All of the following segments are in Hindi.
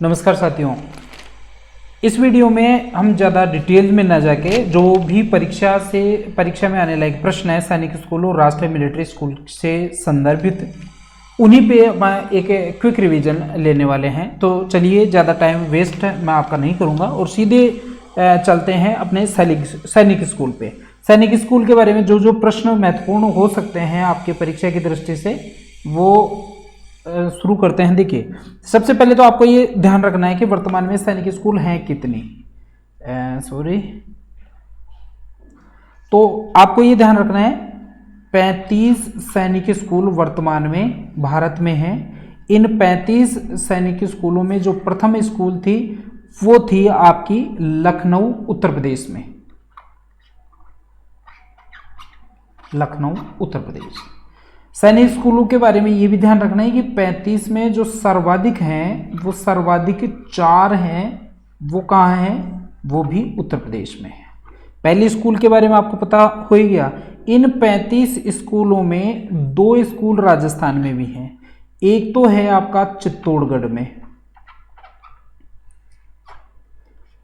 नमस्कार साथियों, इस वीडियो में हम ज़्यादा डिटेल में ना जाके जो भी परीक्षा में आने लायक प्रश्न है सैनिक स्कूल और राष्ट्रीय मिलिट्री स्कूल से संदर्भित उन्हीं पे एक क्विक रिवीजन लेने वाले हैं। तो चलिए, ज़्यादा टाइम वेस्ट मैं आपका नहीं करूँगा और सीधे चलते हैं अपने सैनिक स्कूल पे। सैनिक स्कूल के बारे में जो प्रश्न महत्वपूर्ण हो सकते हैं आपके परीक्षा की दृष्टि से वो शुरू करते हैं। देखिए, सबसे पहले तो आपको ये ध्यान रखना है कि वर्तमान में सैनिक स्कूल हैं कितनी। तो आपको ये ध्यान रखना है 35 सैनिक स्कूल वर्तमान में भारत में हैं। इन 35 सैनिक स्कूलों में जो प्रथम स्कूल थी वो थी आपकी लखनऊ उत्तर प्रदेश में। लखनऊ उत्तर प्रदेश। सैनिक स्कूलों के बारे में ये भी ध्यान रखना है कि 35 में जो सर्वाधिक हैं वो सर्वाधिक 4 हैं, वो कहाँ हैं? वो भी उत्तर प्रदेश में है। पहले स्कूल के बारे में आपको पता हो ही गया। इन 35 स्कूलों में 2 स्कूल राजस्थान में भी हैं। एक तो है आपका चित्तौड़गढ़ में,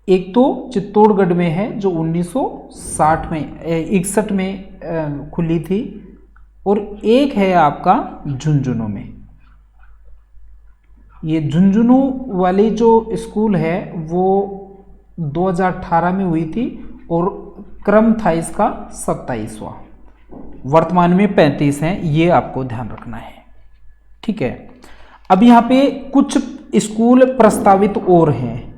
एक तो चित्तौड़गढ़ में है जो 1961 में खुली थी, और एक है आपका झुंझुनू में। ये झुंझुनू वाली जो स्कूल है वो 2018 में हुई थी और क्रम था इसका 27वां। वर्तमान में 35 हैं, ये आपको ध्यान रखना है। ठीक है, अब यहाँ पे कुछ स्कूल प्रस्तावित और हैं।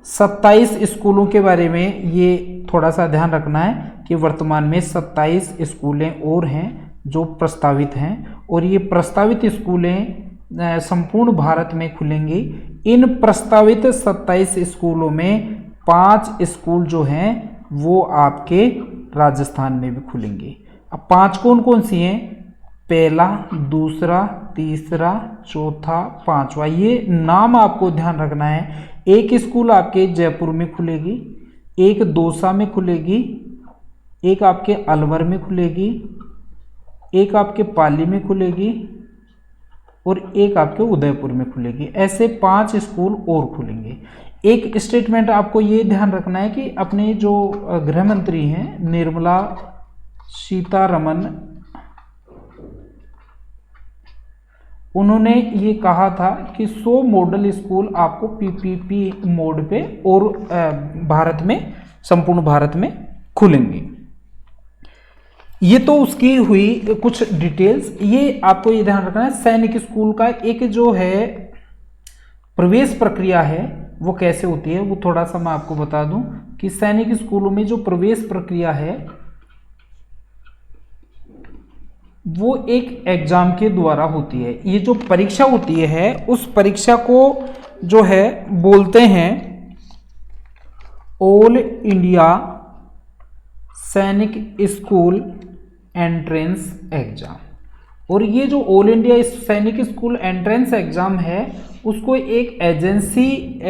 27 स्कूलों के बारे में ये थोड़ा सा ध्यान रखना है कि वर्तमान में 27 स्कूलें और हैं जो प्रस्तावित हैं, और ये प्रस्तावित स्कूलें संपूर्ण भारत में खुलेंगी। इन प्रस्तावित 27 स्कूलों में 5 स्कूल जो हैं वो आपके राजस्थान में भी खुलेंगे। अब 5 कौन कौन सी हैं? पहला, दूसरा, तीसरा, चौथा, 5वां, ये नाम आपको ध्यान रखना है। एक स्कूल आपके जयपुर में खुलेगी, एक दौसा में खुलेगी, एक आपके अलवर में खुलेगी, एक आपके पाली में खुलेगी और एक आपके उदयपुर में खुलेगी। ऐसे 5 स्कूल और खुलेंगे। एक स्टेटमेंट आपको ये ध्यान रखना है कि अपने जो गृह मंत्री हैं निर्मला सीतारमण, उन्होंने ये कहा था कि 100 मॉडल स्कूल आपको पीपीपी मोड पे और भारत में, संपूर्ण भारत में खुलेंगे। ये तो उसकी हुई कुछ डिटेल्स। ये आपको ये ध्यान रखना है सैनिक स्कूल का एक जो है प्रवेश प्रक्रिया है वो कैसे होती है, वो थोड़ा सा मैं आपको बता दूं कि सैनिक स्कूलों में जो प्रवेश प्रक्रिया है वो एक एग्जाम के द्वारा होती है। ये जो परीक्षा होती है उस परीक्षा को जो है बोलते हैं ऑल इंडिया सैनिक स्कूल एंट्रेंस एग्जाम। और ये जो ऑल इंडिया सैनिक स्कूल एंट्रेंस एग्जाम है उसको एक एजेंसी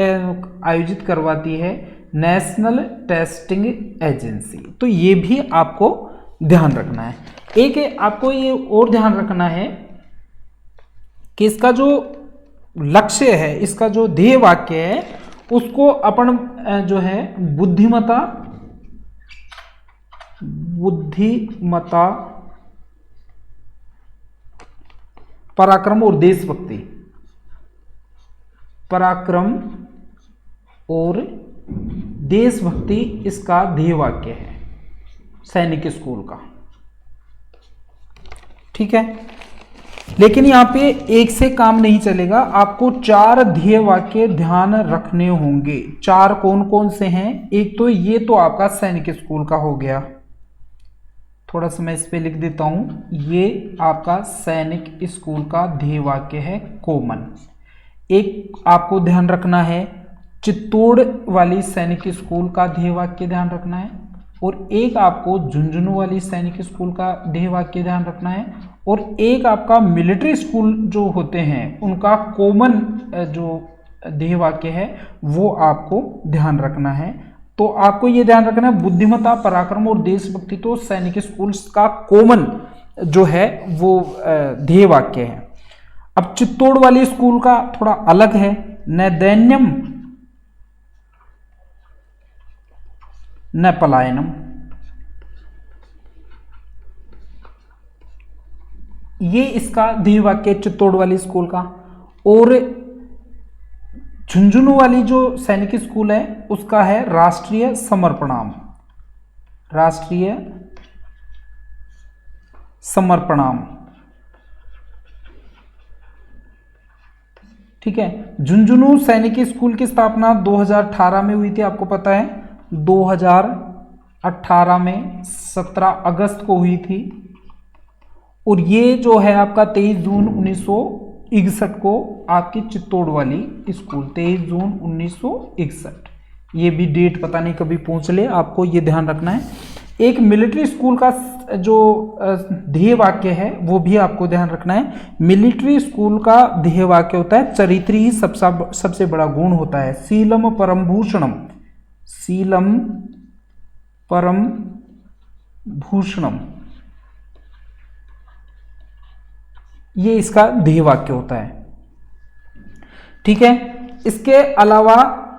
आयोजित करवाती है, नेशनल टेस्टिंग एजेंसी। तो ये भी आपको ध्यान रखना है। एक आपको ये और ध्यान रखना है कि इसका जो लक्ष्य है, इसका जो ध्येय वाक्य है उसको अपन जो है बुद्धिमता, पराक्रम और देशभक्ति, पराक्रम और देशभक्ति इसका ध्येय वाक्य है सैनिक स्कूल का। ठीक है, लेकिन यहां पे एक से काम नहीं चलेगा, आपको 4 ध्येय वाक्य ध्यान रखने होंगे। 4 कौन कौन से हैं? एक तो ये तो आपका सैनिक स्कूल का हो गया, थोड़ा सा मैं इस पे लिख देता हूं। ये आपका सैनिक स्कूल का ध्येय वाक्य है कॉमन। एक आपको ध्यान रखना है चित्तौड़ वाली सैनिक स्कूल का ध्येय वाक्य ध्यान रखना है, और एक आपको झुंझुनू वाली सैनिक स्कूल का ध्येय वाक्य ध्यान रखना है, और एक आपका मिलिट्री स्कूल जो होते हैं उनका कॉमन जो ध्येय वाक्य है वो आपको ध्यान रखना है। तो आपको ये ध्यान रखना है बुद्धिमता, पराक्रम और देशभक्ति तो सैनिक स्कूल का कॉमन जो है वो ध्येय वाक्य है। अब चित्तौड़ वाली स्कूल का थोड़ा अलग है, न दैन्यम न पलायनम। ये इसका ध्येय वाक्य चित्तौड़ वाली स्कूल का। और झुंझुनू वाली जो सैनिक स्कूल है उसका है राष्ट्रीय समर्पणाम, राष्ट्रीय समर्पणाम। ठीक है, झुंझुनू सैनिक स्कूल की स्थापना 2018 में हुई थी, आपको पता है 2018 में 17 अगस्त को हुई थी। और ये जो है आपका 23 जून 1961 को आपकी चित्तौड़ वाली स्कूल, 23 जून 1961, ये भी डेट पता नहीं कभी पूछ ले, आपको ये ध्यान रखना है। एक मिलिट्री स्कूल का जो ध्येय वाक्य है वो भी आपको ध्यान रखना है। मिलिट्री स्कूल का ध्येय वाक्य होता है चरित्र ही सबसे बड़ा गुण होता है। शीलम परम भूषणम, शीलम परम भूषणम, ये इसका ध्येय वाक्य होता है। ठीक है, इसके अलावा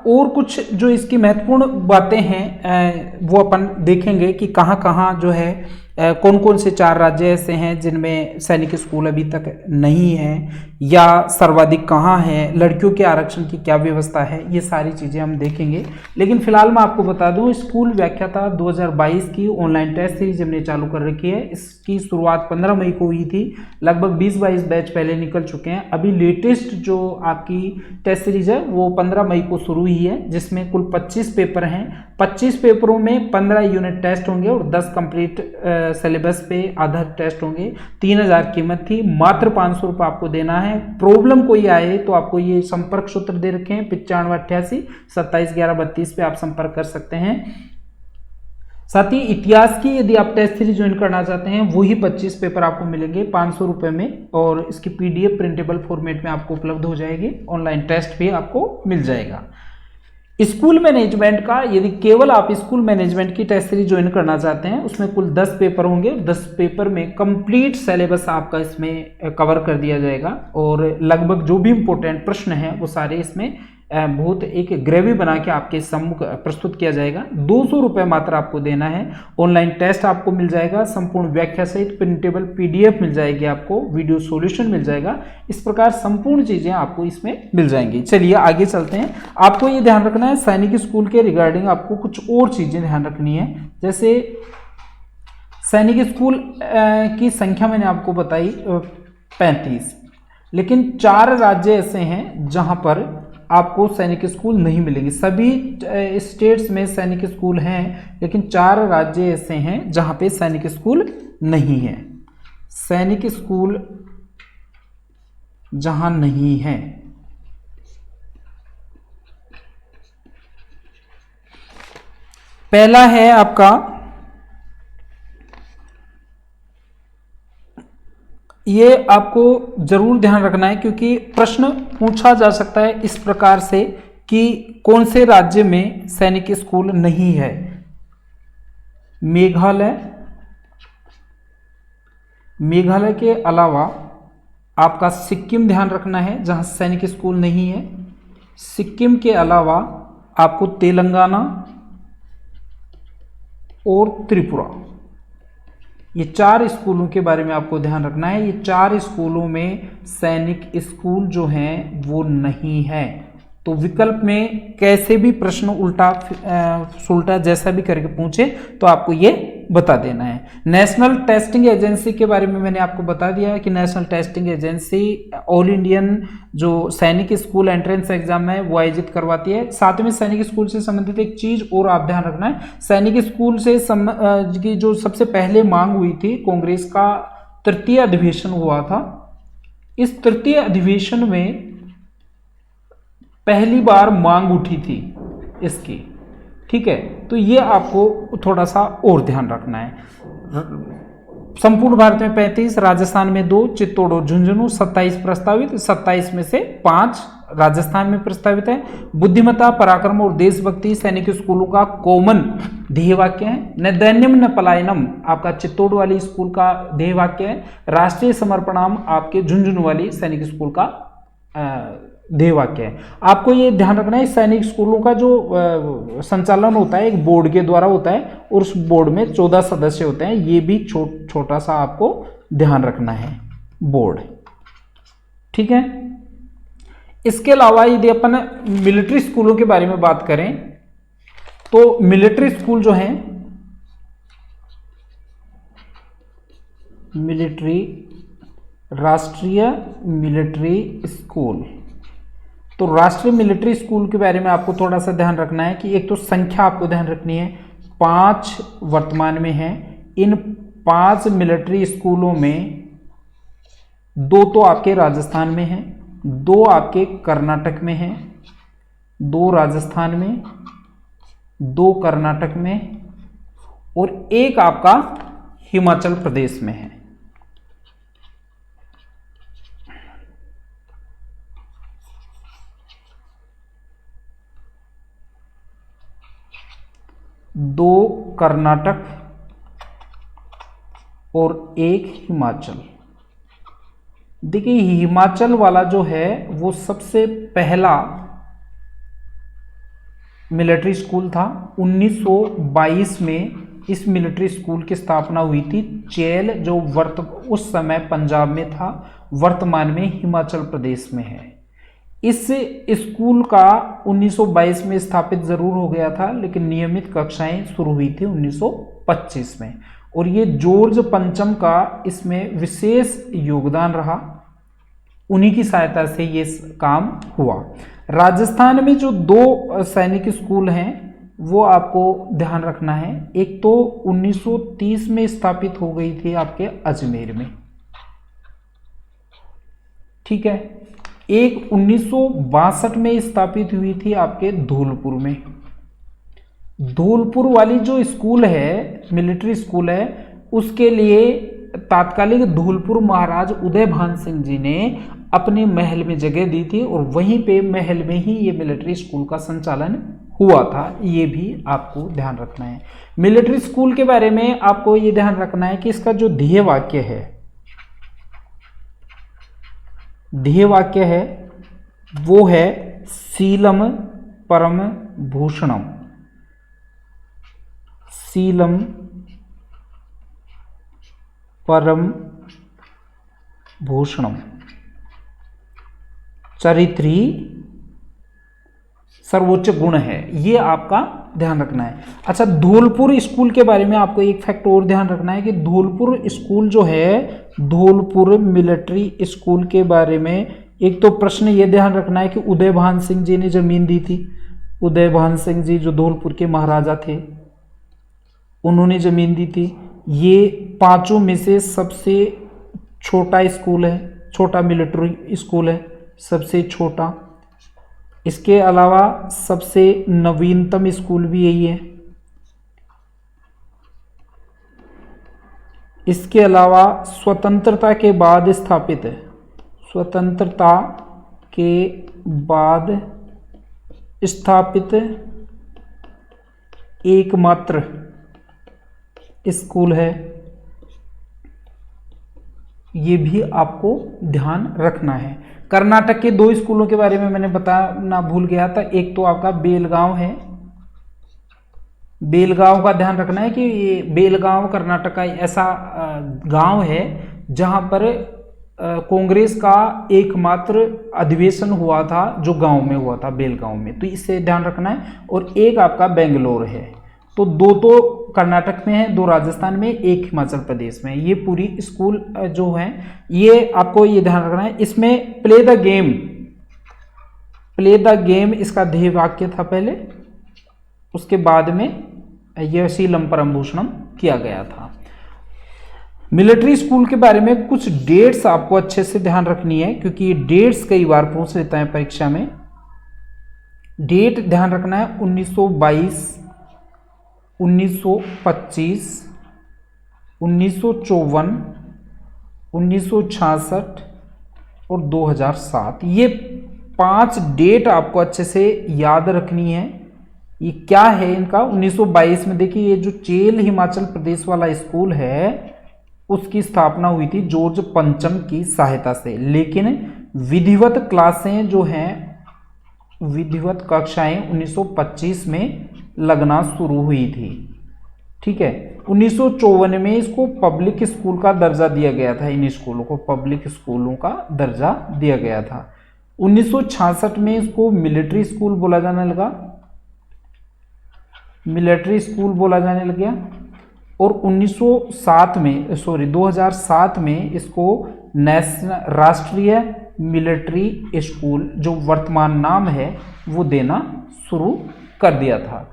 और कुछ जो इसकी महत्वपूर्ण बातें हैं वो अपन देखेंगे कि कहाँ कहाँ जो है कौन कौन से 4 राज्य ऐसे हैं जिनमें सैनिक स्कूल अभी तक नहीं है, या सर्वाधिक कहाँ है, लड़कियों के आरक्षण की क्या व्यवस्था है, ये सारी चीज़ें हम देखेंगे। लेकिन फिलहाल मैं आपको बता दूं, स्कूल व्याख्याता 2022 की ऑनलाइन टेस्ट सीरीज हमने चालू कर रखी है। इसकी शुरुआत 15 मई को हुई थी, लगभग 20-22 बैच पहले निकल चुके हैं। अभी लेटेस्ट जो आपकी टेस्ट सीरीज है वो 15 मई को शुरू हुई है, जिसमें कुल 25 पेपर हैं। 25 पेपरों में 15 यूनिट टेस्ट होंगे और 10 कंप्लीट सिलेबस पे आधार टेस्ट होंगे। 3000 कीमत थी, मात्र 500 रुपये आपको देना है। प्रॉब्लम कोई आए तो आपको ये संपर्क सूत्र दे रखे हैं 9588 271132 पे आप संपर्क कर सकते हैं। साथ ही इतिहास की यदि आप टेस्ट सीरीज ज्वाइन करना चाहते हैं, वही 25 पेपर आपको मिलेंगे 500 रुपये में, और इसकी PDF प्रिंटेबल फॉर्मेट में आपको उपलब्ध हो जाएगी। ऑनलाइन टेस्ट भी आपको मिल जाएगा। स्कूल मैनेजमेंट का, यदि केवल आप स्कूल मैनेजमेंट की टेस्ट सीरीज ज्वाइन करना चाहते हैं, उसमें कुल 10 पेपर होंगे। 10 पेपर में कंप्लीट सिलेबस आपका इसमें कवर कर दिया जाएगा, और लगभग जो भी इंपॉर्टेंट प्रश्न हैं वो सारे इसमें बहुत एक ग्रेवी बना के आपके सम्मुख प्रस्तुत किया जाएगा। 200 रुपये मात्र आपको देना है। ऑनलाइन टेस्ट आपको मिल जाएगा, संपूर्ण व्याख्या सहित प्रिंटेबल PDF मिल जाएगी, आपको वीडियो सॉल्यूशन मिल जाएगा। इस प्रकार संपूर्ण चीजें आपको इसमें मिल जाएंगी। चलिए आगे चलते हैं। आपको ये ध्यान रखना है, सैनिक स्कूल के रिगार्डिंग आपको कुछ और चीजें ध्यान रखनी है। जैसे सैनिक स्कूल की संख्या मैंने आपको बताई 35, लेकिन 4 राज्य ऐसे हैं जहां पर आपको सैनिक स्कूल नहीं मिलेंगे। सभी स्टेट्स में सैनिक स्कूल हैं, लेकिन 4 राज्य ऐसे हैं जहां पे सैनिक स्कूल नहीं है। सैनिक स्कूल जहां नहीं है, पहला है आपका, ये आपको जरूर ध्यान रखना है क्योंकि प्रश्न पूछा जा सकता है इस प्रकार से कि कौन से राज्य में सैनिक स्कूल नहीं है। मेघालय, मेघालय के अलावा आपका सिक्किम ध्यान रखना है जहां सैनिक स्कूल नहीं है। सिक्किम के अलावा आपको तेलंगाना और त्रिपुरा, ये 4 स्कूलों के बारे में आपको ध्यान रखना है। ये 4 स्कूलों में सैनिक स्कूल जो हैं वो नहीं है। तो विकल्प में कैसे भी प्रश्न उल्टा सुलटा जैसा भी करके पूछे तो आपको ये बता देना है। नेशनल टेस्टिंग एजेंसी के बारे में मैंने आपको बता दिया है कि national testing agency all Indian जो सैनिक स्कूल एंट्रेंस एग्जाम है वो आयोजित करवाती है। साथ में सैनिक स्कूल से संबंधित एक चीज और आप ध्यान रखना है, सैनिक स्कूल से की जो सबसे पहले मांग हुई थी, कांग्रेस का 3य अधिवेशन हुआ था। इस 3य अधिवेशन में पहली बार मांग उठी थी इसकी, ठीक है। तो ये आपको थोड़ा सा और ध्यान रखना है। संपूर्ण भारत में 35, राजस्थान में 2, चित्तौड़ और झुंझुनू 27 प्रस्तावित, 27 में से 5 राजस्थान में प्रस्तावित है। बुद्धिमत्ता, पराक्रम और देशभक्ति सैनिक स्कूलों का कॉमन ध्येय वाक्य है। न दैन्यम न पलायनम आपका चित्तौड़ वाली स्कूल का ध्येय वाक्य है। राष्ट्रीय समर्पणाम आपके झुंझुनू वाली सैनिक स्कूल का ध्येय वाक्य है। आपको ये ध्यान रखना है, सैनिक स्कूलों का जो संचालन होता है एक बोर्ड के द्वारा होता है और उस बोर्ड में 14 सदस्य होते हैं। ये भी छोटा सा आपको ध्यान रखना है, बोर्ड। ठीक है। इसके अलावा यदि अपन मिलिट्री स्कूलों के बारे में बात करें तो मिलिट्री स्कूल जो है, राष्ट्रीय मिलिट्री स्कूल, तो राष्ट्रीय मिलिट्री स्कूल के बारे में आपको थोड़ा सा ध्यान रखना है कि एक तो संख्या आपको ध्यान रखनी है, 5 वर्तमान में है। इन 5 मिलिट्री स्कूलों में 2 तो आपके राजस्थान में हैं, 2 आपके कर्नाटक में हैं, 2 राजस्थान में, 2 कर्नाटक में और 1 आपका हिमाचल प्रदेश में है। दो कर्नाटक और 1 हिमाचल। देखिए हिमाचल वाला जो है वो सबसे पहला मिलिट्री स्कूल था। 1922 में इस मिलिट्री स्कूल की स्थापना हुई थी। चेल जो उस समय पंजाब में था, वर्तमान में हिमाचल प्रदेश में है। इस स्कूल का 1922 में स्थापित जरूर हो गया था, लेकिन नियमित कक्षाएं शुरू हुई थी 1925 में। और ये जॉर्ज पंचम का इसमें विशेष योगदान रहा, उन्हीं की सहायता से ये काम हुआ। राजस्थान में जो 2 सैनिक स्कूल हैं वो आपको ध्यान रखना है। एक तो 1930 में स्थापित हो गई थी आपके अजमेर में, ठीक है। एक 1962 में स्थापित हुई थी आपके धौलपुर में। धौलपुर वाली जो स्कूल है, मिलिट्री स्कूल है, उसके लिए तात्कालिक धौलपुर महाराज उदयभान सिंह जी ने अपने महल में जगह दी थी और वहीं पे महल में ही ये मिलिट्री स्कूल का संचालन हुआ था। ये भी आपको ध्यान रखना है। मिलिट्री स्कूल के बारे में आपको ये ध्यान रखना है कि इसका जो ध्येय वाक्य है, वो है शीलम परम भूषणम। शीलम परम भूषणम, चरित्री सर्वोच्च गुण है। ये आपका ध्यान रखना है। अच्छा, धौलपुर स्कूल के बारे में आपको एक फैक्ट और ध्यान रखना है कि धौलपुर स्कूल जो है, धौलपुर मिलिट्री स्कूल के बारे में एक तो प्रश्न ये ध्यान रखना है कि उदयभान सिंह जी ने जमीन दी थी। उदयभान सिंह जी जो धौलपुर के महाराजा थे, उन्होंने जमीन दी थी। ये 5 में से सबसे छोटा स्कूल है, छोटा मिलिट्री स्कूल है, सबसे छोटा। इसके अलावा सबसे नवीनतम स्कूल भी यही है। इसके अलावा स्वतंत्रता के बाद स्थापित है, स्वतंत्रता के बाद स्थापित एकमात्र स्कूल है। ये भी आपको ध्यान रखना है। कर्नाटक के 2 स्कूलों के बारे में मैंने बताना भूल गया था। एक तो आपका बेलगांव है, बेलगांव का ध्यान रखना है कि ये बेलगांव कर्नाटक का ऐसा गांव है जहां पर कांग्रेस का एकमात्र अधिवेशन हुआ था, जो गांव में हुआ था, बेलगांव में, तो इससे ध्यान रखना है। और एक आपका बेंगलोर है। तो 2 तो कर्नाटक में है, 2 राजस्थान में, 1 हिमाचल प्रदेश में। ये पूरी स्कूल जो है, ये आपको ये ध्यान रखना है। इसमें प्ले द गेम इसका ध्येय वाक्य था पहले, उसके बाद में यह शीलम परम भूषणम किया गया था। मिलिट्री स्कूल के बारे में कुछ डेट्स आपको अच्छे से ध्यान रखनी है, क्योंकि ये डेट्स कई बार पूछ लेता है परीक्षा में। डेट ध्यान रखना है 1922, 1925, 1954, 1966 और 2007। ये 5 डेट आपको अच्छे से याद रखनी है। ये क्या है इनका? 1922 में देखिए, ये जो चेल हिमाचल प्रदेश वाला स्कूल है, उसकी स्थापना हुई थी जॉर्ज पंचम की सहायता से। लेकिन विधिवत क्लासें जो हैं, विधिवत कक्षाएं 1925 में लगना शुरू हुई थी। ठीक है, 1954 में इसको पब्लिक स्कूल का दर्जा दिया गया था, इन स्कूलों को पब्लिक स्कूलों का दर्जा दिया गया था। 1966 में इसको मिलिट्री स्कूल बोला जाने लगा, मिलिट्री स्कूल बोला जाने लग गया। और 2007 में इसको नेशनल राष्ट्रीय मिलिट्री स्कूल, जो वर्तमान नाम है, वो देना शुरू कर दिया था।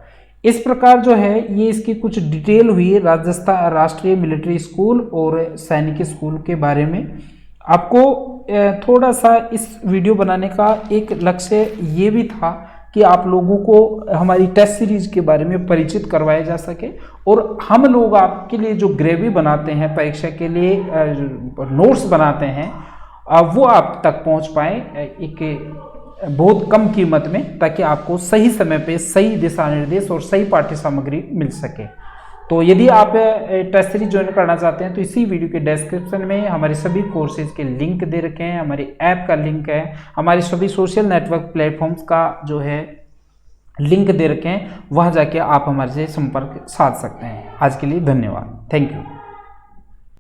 इस प्रकार जो है ये इसकी कुछ डिटेल हुई राजस्थान राष्ट्रीय मिलिट्री स्कूल और सैनिक स्कूल के बारे में। आपको थोड़ा सा इस वीडियो बनाने का एक लक्ष्य ये भी था कि आप लोगों को हमारी टेस्ट सीरीज के बारे में परिचित करवाया जा सके, और हम लोग आपके लिए जो ग्रेवी बनाते हैं, परीक्षा के लिए नोट्स बनाते हैं, वो आप तक पहुंच पाए एक बहुत कम कीमत में, ताकि आपको सही समय पे सही दिशा निर्देश और सही पाठ्य सामग्री मिल सके। तो यदि आप टेस्ट सीरीज ज्वाइन करना चाहते हैं तो इसी वीडियो के डिस्क्रिप्शन में हमारे सभी कोर्सेज के लिंक दे रखे हैं, हमारे ऐप का लिंक है, हमारे सभी सोशल नेटवर्क प्लेटफॉर्म्स का जो है लिंक दे रखे हैं, वहां जाके आप हमारे से संपर्क साध सकते हैं। आज के लिए धन्यवाद, थैंक यू।